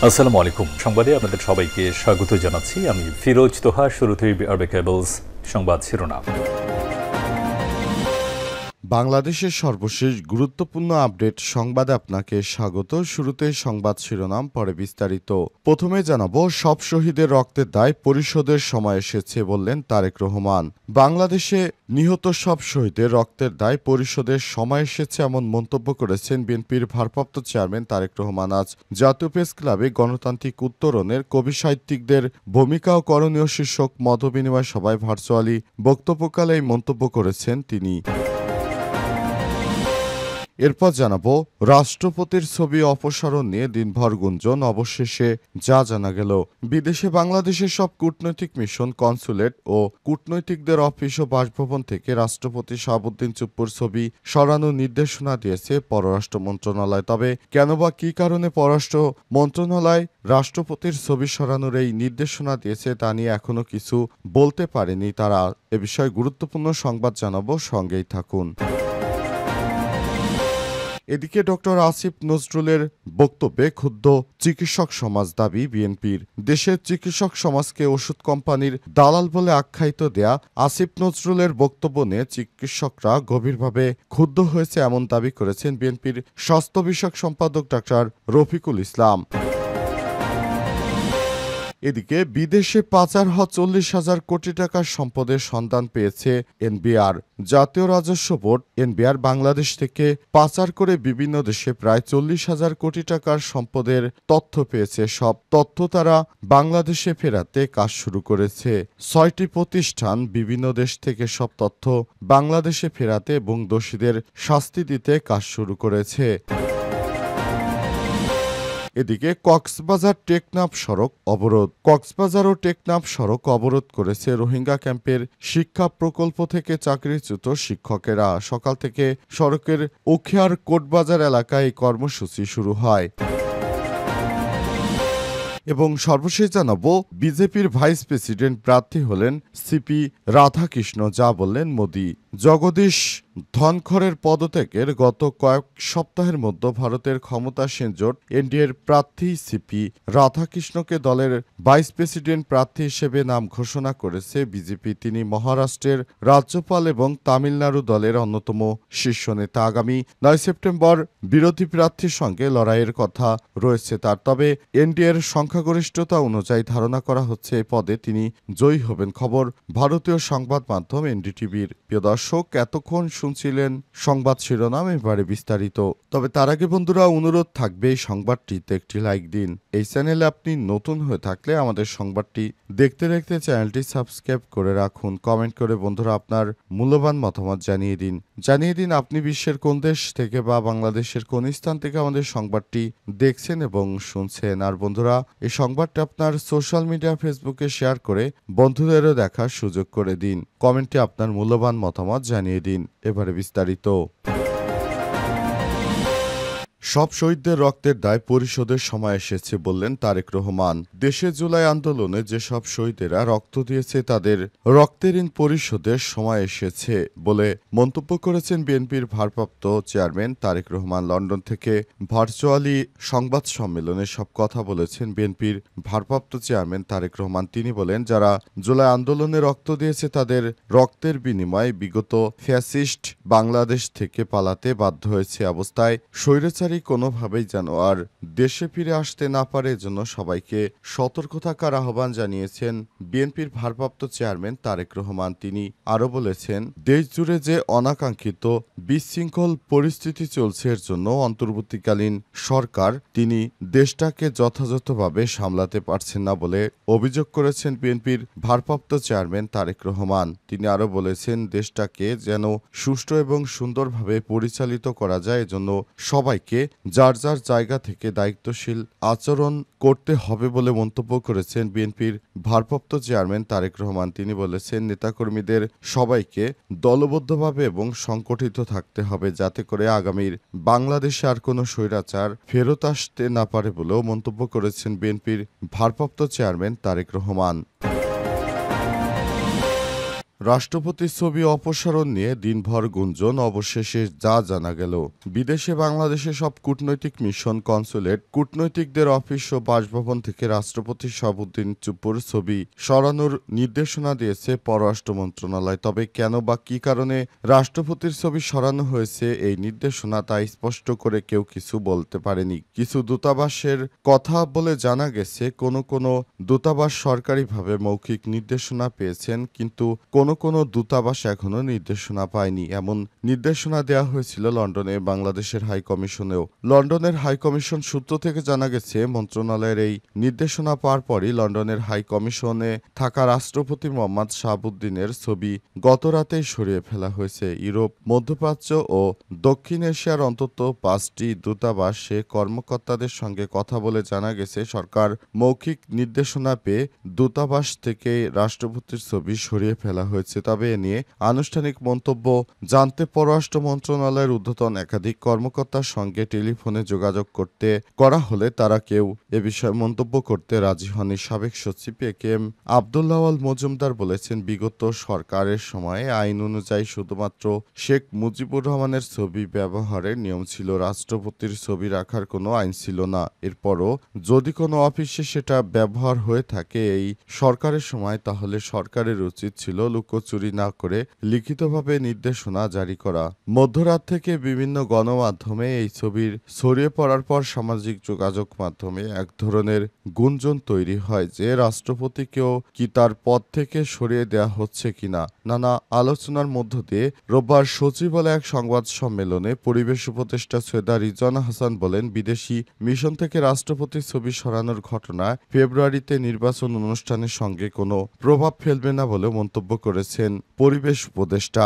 আসসালামু আলাইকুম। সংবাদে আপনাদের সবাইকে স্বাগত জানাচ্ছি। আমি ফিরোজ তোহা। শুরুতেই আরবে কেবলস সংবাদ শিরোনাম। বাংলাদেশের সর্বশেষ গুরুত্বপূর্ণ আপডেট সংবাদে আপনাকে স্বাগত। শুরুতে সংবাদ শিরোনাম, পরে বিস্তারিত। প্রথমে জানাবো, সব শহীদের রক্তের দায় পরিশোধের সময় এসেছে বললেন তারেক রহমান। বাংলাদেশে নিহত সব শহীদের রক্তের দায় পরিশোধের সময় এসেছে এমন মন্তব্য করেছেন বিএনপির ভারপ্রাপ্ত চেয়ারম্যান তারেক রহমান আজ জাতীয় প্রেস ক্লাবে গণতান্ত্রিক উত্তরণের কবি সাহিত্যিকদের ভূমিকা ও করণীয় শীর্ষক মতবিনিময় সভায় ভার্চুয়ালি বক্তব্যকালে এই মন্তব্য করেছেন তিনি। এরপর জানাবো, রাষ্ট্রপতির ছবি অপসারণ নিয়ে দিনভর গুঞ্জন, অবশেষে যা জানা গেল। বিদেশে বাংলাদেশের সব কূটনৈতিক মিশন, কনসুলেট ও কূটনৈতিকদের অফিস ও বাসভবন থেকে রাষ্ট্রপতি শাহাবুদ্দিন চুপ্পুর ছবি সরানোর নির্দেশনা দিয়েছে পররাষ্ট্র মন্ত্রণালয়। তবে কেন বা কী কারণে পররাষ্ট্র মন্ত্রণালয় রাষ্ট্রপতির ছবি সরানোর এই নির্দেশনা দিয়েছে তা নিয়ে এখনো কিছু বলতে পারেনি তারা। এ বিষয়ে গুরুত্বপূর্ণ সংবাদ জানাবো, সঙ্গেই থাকুন। এদিকে ডক্টর আসিফ নজরুলের বক্তব্যে ক্ষুব্ধ চিকিৎসক সমাজ। দাবি বিএনপির, দেশের চিকিৎসক সমাজকে ওষুধ কোম্পানির দালাল বলে আখ্যায়িত দেয়া আসিফ নজরুলের বক্তব্য নিয়ে চিকিৎসকরা গভীরভাবে ক্ষুব্ধ হয়েছে এমন দাবি করেছেন বিএনপির স্বাস্থ্য বিষয়ক সম্পাদক ডক্টর রফিকুল ইসলাম। এদিকে বিদেশে পাচার হওয়া 40,000 কোটি টাকার সম্পদের সন্ধান পেয়েছে এনবিআর। জাতীয় রাজস্ব বোর্ড এনবিআর বাংলাদেশ থেকে পাচার করে বিভিন্ন দেশে প্রায় 40,000 কোটি টাকার সম্পদের তথ্য পেয়েছে। সব তথ্য তারা বাংলাদেশে ফেরাতে কাজ শুরু করেছে। 6টি প্রতিষ্ঠান বিভিন্ন দেশ থেকে সব তথ্য বাংলাদেশে ফেরাতে এবং দোষীদের শাস্তি দিতে কাজ শুরু করেছে। এদিকে কক্সবাজার টেকনাফ সড়ক অবরোধ। কক্সবাজার ও টেকনাফ সড়ক অবরোধ করেছে রোহিঙ্গা ক্যাম্পের শিক্ষা প্রকল্প থেকে চাকরিচ্যুত শিক্ষকেরা। সকাল থেকে সড়কের উখিয়ার কোটবাজার এলাকায় এই কর্মসূচি শুরু হয়। এবং সর্বশেষ জানাবো, বিজেপির ভাইস প্রেসিডেন্ট প্রার্থী হলেন সিপি রাধাকৃষ্ণ, যা বললেন মোদি। জগদীশ ধনখড়ের পদত্যাগের গত কয়েক সপ্তাহের মধ্যে ভারতের ক্ষমতাসীন জোট এনডিএর প্রার্থী সিপি রাধাকৃষ্ণকে দলের ভাইস প্রেসিডেন্ট প্রার্থী হিসেবে নাম ঘোষণা করেছে বিজেপি। তিনি মহারাষ্ট্রের রাজ্যপাল এবং তামিলনাড়ু দলের অন্যতম শীর্ষ নেতা। আগামী 9 সেপ্টেম্বর বিরোধী প্রার্থীর সঙ্গে লড়াইয়ের কথা রয়েছে তার। তবে এনডিএর সংখ্যাগরিষ্ঠতা অনুযায়ী ধারণা করা হচ্ছে এই পদে তিনি জয়ী হবেন। খবর ভারতীয় সংবাদ মাধ্যম এনডিটিভির। প্রিয় দর্শক, এতক্ষণ শুনছিলেন সংবাদ শিরোনাম, এবারে বিস্তারিত। তবে তার আগে বন্ধুরা, অনুরোধ থাকবে এই সংবাদটিতে একটি লাইক দিন। এই চ্যানেলে আপনি নতুন হয়ে থাকলে আমাদের সংবাদটি দেখতে দেখতে চ্যানেলটি সাবস্ক্রাইব করে রাখুন। কমেন্ট করে বন্ধুরা আপনার মূল্যবান মতামত জানিয়ে দিন আপনি বিশ্বের কোন দেশ থেকে বা বাংলাদেশের কোন স্থান থেকে আমাদের সংবাদটি দেখছেন এবং শুনছেন। আর বন্ধুরা, এই সংবাদটি আপনার সোশ্যাল মিডিয়া ফেসবুকে শেয়ার করে বন্ধুদেরও দেখার সুযোগ করে দিন। কমেন্টে আপনার মূল্যবান মতামত জানিয়ে দিন। এবারে বিস্তারিত। সব শহীদদের রক্তের দায় পরিশোধের সময় এসেছে বললেন তারেক রহমান। দেশে জুলাই আন্দোলনে যেসব শহীদেরা রক্ত দিয়েছে তাদের রক্তের ঋণ পরিশোধের সময় এসেছে বলে মন্তব্য করেছেন বিএনপির ভারপ্রাপ্ত চেয়ারম্যান তারেক রহমান। লন্ডন থেকে ভার্চুয়ালি সংবাদ সম্মেলনে সব কথা বলেছেন বিএনপির ভারপ্রাপ্ত চেয়ারম্যান তারেক রহমান। তিনি বলেন, যারা জুলাই আন্দোলনে রক্ত দিয়েছে তাদের রক্তের বিনিময়ে বিগত ফ্যাসিস্ট বাংলাদেশ থেকে পালাতে বাধ্য হয়েছে অবস্থায় স্বৈরাচারী কোনোভাবেই যেন আর দেশে ফিরে আসতে না পারে, জন্য সবাইকে সতর্ক থাকার আহ্বান জানিয়েছেন বিএনপির ভারপ্রাপ্ত চেয়ারম্যান তারেক রহমান। তিনি আরও বলেছেন, দেশ জুড়ে যে অনাকাঙ্ক্ষিত বিশৃঙ্খল পরিস্থিতি চলছে এর জন্য অন্তর্বর্তীকালীন সরকার তিনি দেশটাকে যথাযথভাবে সামলাতে পারছেন না বলে অভিযোগ করেছেন বিএনপির ভারপ্রাপ্ত চেয়ারম্যান তারেক রহমান। তিনি আরও বলেছেন, দেশটাকে যেন সুষ্ঠু এবং সুন্দরভাবে পরিচালিত করা যায় এজন্য সবাইকে যার যার জায়গা থেকে দায়িত্বশীল আচরণ করতে হবে বলে মন্তব্য করেছেন বিএনপির ভারপ্রাপ্ত চেয়ারম্যান তারেক রহমান। তিনি বলেছেন, নেতাকর্মীদের সবাইকে দলবদ্ধভাবে এবং সংগঠিত থাকতে হবে যাতে করে আগামীর বাংলাদেশে আর কোনো স্বৈরাচার ফেরত আসতে না পারে বলেও মন্তব্য করেছেন বিএনপির ভারপ্রাপ্ত চেয়ারম্যান তারেক রহমান। রাষ্ট্রপতির ছবি অপসারণ নিয়ে দিনভর গুঞ্জন, অবশেষে যা জানা গেল। বিদেশে বাংলাদেশের সব কূটনৈতিক মিশন, কনসুলেট, কূটনৈতিকদের অফিস ও বাসভবন থেকে রাষ্ট্রপতি শাহাবুদ্দিন চুপ্পুর ছবি সরানোর নির্দেশনা দিয়েছে পররাষ্ট্র মন্ত্রণালয়। তবে কেন বা কী কারণে রাষ্ট্রপতির ছবি সরানো হয়েছে এই নির্দেশনা তা স্পষ্ট করে কেউ কিছু বলতে পারেনি। কিছু দূতাবাসের কথা বলে জানা গেছে, কোনো দূতাবাস সরকারিভাবে মৌখিক নির্দেশনা পেয়েছেন, কিন্তু কোনো দূতাবাস এখনো নির্দেশনা পায়নি। এমন নির্দেশনা দেওয়া হয়েছিল লন্ডনে বাংলাদেশের হাই কমিশনেও। লন্ডনের হাই কমিশন সূত্র থেকে জানা গেছে, মন্ত্রণালয়ের এই নির্দেশনা পাওয়ার পরই লন্ডনের হাই কমিশনে থাকা রাষ্ট্রপতি মোহাম্মদ শাহাবুদ্দিনের ছবি গতরাতেই সরিয়ে ফেলা হয়েছে। ইউরোপ, মধ্যপ্রাচ্য ও দক্ষিণ এশিয়ার অন্তত 5টি দূতাবাসে কর্মকর্তাদের সঙ্গে কথা বলে জানা গেছে, সরকার মৌখিক নির্দেশনা পেয়ে দূতাবাস থেকে রাষ্ট্রপতির ছবি সরিয়ে ফেলা হয়েছে। তবে এ নিয়ে আনুষ্ঠানিক মন্তব্য জানতে পররাষ্ট্র মন্ত্রণালয়ের ঊর্ধ্বতন একাধিক কর্মকর্তার সঙ্গে টেলিফোনে যোগাযোগ করা হলে তারা কেউ এ বিষয়ে মন্তব্য করতে রাজি হননি। সাবেক সচিব একেএম আব্দুল্লাহ আল মজুমদার বলেছেন, বিগত সরকারের সময়ে আইন অনুযায়ী শুধুমাত্র শেখ মুজিবুর রহমানের ছবি ব্যবহারের নিয়ম ছিল, রাষ্ট্রপতির ছবি রাখার কোনো আইন ছিল না। এরপরও যদি কোনো অফিসে সেটা ব্যবহার হয়ে থাকে এই সরকারের সময়, তাহলে সরকারের উচিত ছিল লুকোচুরি না করে লিখিতভাবে নির্দেশনা জারি করা। মধ্যরাত থেকে বিভিন্ন গণমাধ্যমে এই ছবির ছড়িয়ে পড়ার পর সামাজিক যোগাযোগ মাধ্যমে এক ধরনের গুঞ্জন তৈরি হয় যে রাষ্ট্রপতিকেও কি তার পদ থেকে সরিয়ে দেওয়া হচ্ছে কিনা। নানা আলোচনার মধ্য দিয়ে রোববার সচিবালয়ে এক সংবাদ সম্মেলনে পরিবেশ উপদেষ্টা সৈয়দা রিজওয়ানা হাসান বলেন, বিদেশি মিশন থেকে রাষ্ট্রপতির ছবি সরানোর ঘটনা ফেব্রুয়ারিতে নির্বাচন অনুষ্ঠানের সঙ্গে কোনো প্রভাব ফেলবে না বলে মন্তব্য করেছেন পরিবেশ উপদেষ্টা।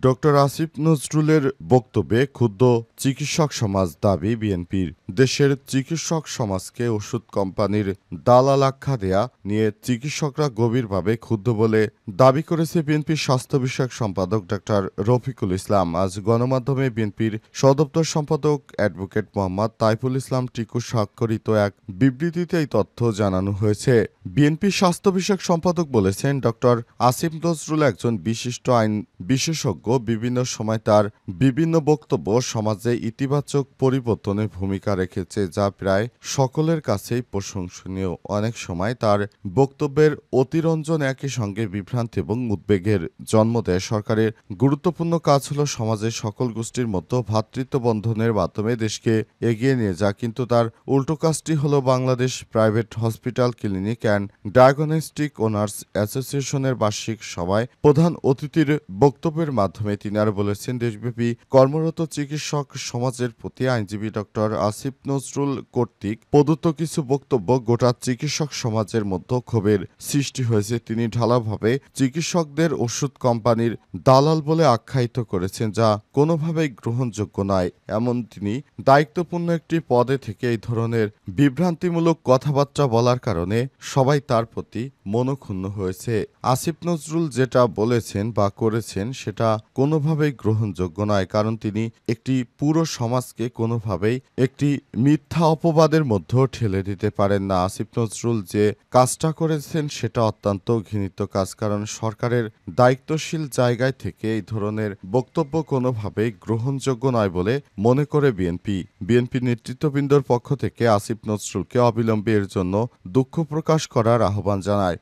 ডক্টর আসিফ নজরুলের বক্তব্যে ক্ষুব্ধ চিকিৎসক সমাজ, দাবি বিএনপির। দেশের চিকিৎসক সমাজকে ওষুধ কোম্পানির দালাল আখ্যা দেয়া নিয়ে চিকিৎসকরা গভীরভাবে ক্ষুব্ধ বলে দাবি করেছে বিএনপির স্বাস্থ্য বিষয়ক সম্পাদক ডক্টর রফিকুল ইসলাম। আজ গণমাধ্যমে বিএনপির সদপ্তর সম্পাদক অ্যাডভোকেট মোহাম্মদ তাইফুল ইসলাম টিকু স্বাক্ষরিত এক বিবৃতিতে এই তথ্য জানানো হয়েছে। বিএনপির স্বাস্থ্য বিষয়ক সম্পাদক বলেছেন, ডক্টর আসিফ নজরুল একজন বিশিষ্ট আইন বিশেষজ্ঞ। বিভিন্ন সময় তার বিভিন্ন বক্তব্য সমাজে ইতিবাচক পরিবর্তনে ভূমিকা রেখেছে, যা প্রায় সকলের কাছেই প্রশংসনীয়। অনেক সময় তার বক্তব্যের অতিরঞ্জন একই সঙ্গে বিভ্রান্তি এবং উদ্বেগের জন্ম দেয়। সরকারের গুরুত্বপূর্ণ কাজ হলো সমাজের সকল গোষ্ঠীর মধ্যে ভ্রাতৃত্ব বন্ধনের মাধ্যমে দেশকে এগিয়ে নিয়ে যাওয়া, কিন্তু তার উল্টো কাজটি হলো Bangladesh private hospital, clinic and diagnostic owners অ্যাসোসিয়েশনের বার্ষিক সভায় প্রধান অতিথির বক্তব্যের মাধ্যমে তিনি আরো বলেছেন, দেশব্যাপী কর্মরত চিকিৎসক সমাজের প্রতি আইনজীবী ডক্টর আসিফ নজরুল কর্তৃক প্রদত্ত কিছু বক্তব্য গোটা চিকিৎসক সমাজের মধ্যে ক্ষোভের সৃষ্টি হয়েছে। তিনি ঢালাভাবে চিকিৎসকদের ওষুধ কোম্পানির দালাল বলে আখ্যায়িত করেছেন, যা কোনোভাবেই গ্রহণযোগ্য নয়। এমন তিনি দায়িত্বপূর্ণ একটি পদে থেকে এই ধরনের বিভ্রান্তিমূলক কথাবার্তা বলার কারণে সবাই তার প্রতি মনক্ষুণ্ণ হয়েছে। আসিফ নজরুল যেটা বলেছেন বা করেছেন সেটা কোনোভাবেই গ্রহণযোগ্য নয়, কারণ তিনি একটি পুরো সমাজকে কোনোভাবেই একটি মিথ্যা অপবাদের মধ্যে ঠেলে দিতে পারেন না। আসিফ নজরুল যে কাজটা করেছেন সেটা অত্যন্ত ঘৃণিত কাজ, কারণ সরকারের দায়িত্বশীল জায়গায় থেকে এই ধরনের বক্তব্য কোনোভাবেই গ্রহণযোগ্য নয় বলে মনে করে বিএনপি নেতৃত্ববৃন্দর পক্ষ থেকে আসিফ নজরুলকে অবিলম্বে এর জন্য দুঃখ প্রকাশ করার আহ্বান জানায়।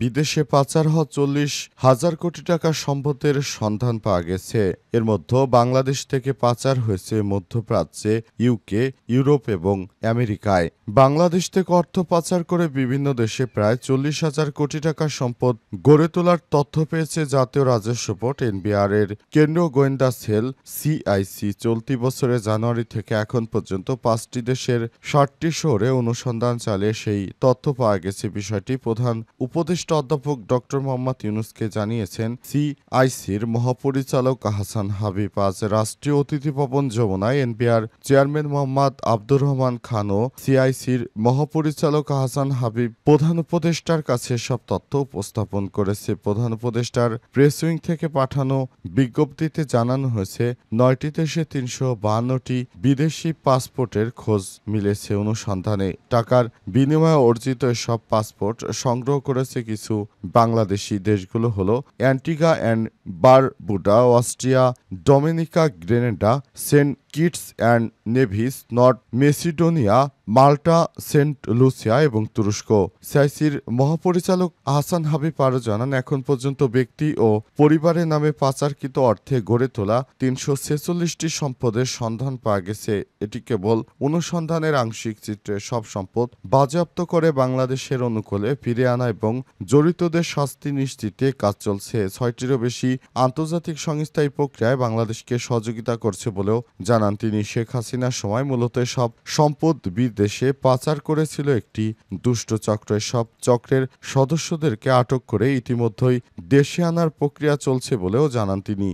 বিদেশে পাচার হওয়া 40,000 কোটি টাকা সম্পদের সন্ধান পাওয়া গেছে। এর মধ্যে বাংলাদেশ থেকে পাচার হয়েছে মধ্যপ্রাচ্যে, ইউকে, ইউরোপ এবং আমেরিকায়। বাংলাদেশ থেকে অর্থ পাচার করে বিভিন্ন দেশে প্রায় 40,000 কোটি টাকার সম্পদ গড়ে তোলার তথ্য পেয়েছে জাতীয় রাজস্ব বোর্ড। এনবিআর এর কেন্দ্রীয় গোয়েন্দা সেল সিআইসি চলতি বছরের জানুয়ারি থেকে এখন পর্যন্ত 5টি দেশের 60টি শহরে অনুসন্ধান চালিয়ে সেই তথ্য পাওয়া গেছে। বিষয়টি প্রধান উপদেষ্টা উপদেষ্টা অধ্যাপক ডক্টর মোহাম্মদ ইউনূসকে জানিয়েছেন সিআইসির মহাপরিচালক আহসান হাবিব। আজ রাষ্ট্রীয় অতিথি ভবন যমুনায় এনবিআর চেয়ারম্যান মোহাম্মদ আব্দুর রহমান খান ও সিআইসির মহাপরিচালক আহসান হাবিব প্রধান উপদেষ্টার কাছে সব তথ্য উপস্থাপন করেছে। প্রধান উপদেষ্টার প্রেস উইং থেকে পাঠানো বিজ্ঞপ্তিতে জানানো হয়েছে ৯টি দেশে ৩৫২টি বিদেশি পাসপোর্টের খোঁজ মিলেছে অনুসন্ধানে। টাকার বিনিময়ে অর্জিত এসব পাসপোর্ট সংগ্রহ করেছে কিছু বাংলাদেশি। দেশগুলো হলো Antigua and Barbuda, Austria, Dominica, Grenada, Saint Kitts and Nevis, North Macedonia, Malta, Saint Lucia এবং তুরস্ক। সিআইসির মহাপরিচালক আহসান হাবিব আরও জানান, এখন পর্যন্ত ব্যক্তি ও পরিবারের নামে পাচারকৃত অর্থে গড়ে তোলা ৩৪৬টি সম্পদের সন্ধান পাওয়া গেছে। এটি কেবল অনুসন্ধানের আংশিক চিত্রে। সব সম্পদ বাজেয়াপ্ত করে বাংলাদেশের অনুকূলে ফিরে আনা এবং জড়িতদের শাস্তি নিশ্চিতে কাজ চলছে। ৬টিরও বেশি আন্তর্জাতিক সংস্থা এই প্রক্রিয়ায় বাংলাদেশকে সহযোগিতা করছে বলেও জানান তিনি। শেখ হাসিনার সময় মূলত সব সম্পদ বিদেশে পাচার করেছিল একটি দুষ্ট চক্র। সব চক্রের সদস্যদেরকে আটক করে ইতিমধ্যেই দেশে আনার প্রক্রিয়া চলছে বলেও জানান তিনি।